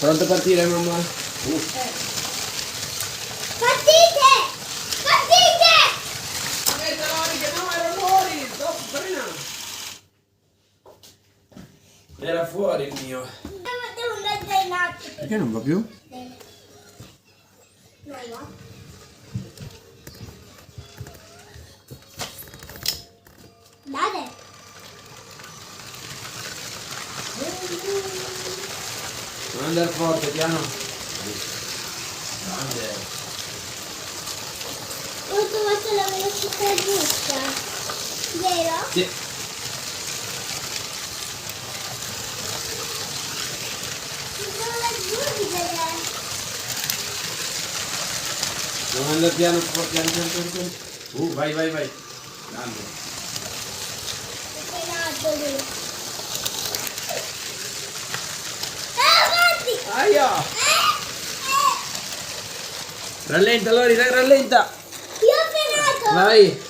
Pronto a partire, mamma? Partite! Partite! Aspetta, Lori, che no, era fuori! Stop, frena! Era fuori il mio. Devo andare in alto. Perché non va più? Non va. Date. Non andare forte, piano. Grande. Ho trovato la velocità giusta. Vero? Sì. Ci sono raggiungere. Non andare piano, piano, piano, piano. Vai, vai, vai. Grande. È in alto lui. Avanti! Aia! Rallenta, Lori, dai, rallenta. Io ho frenato! Vai.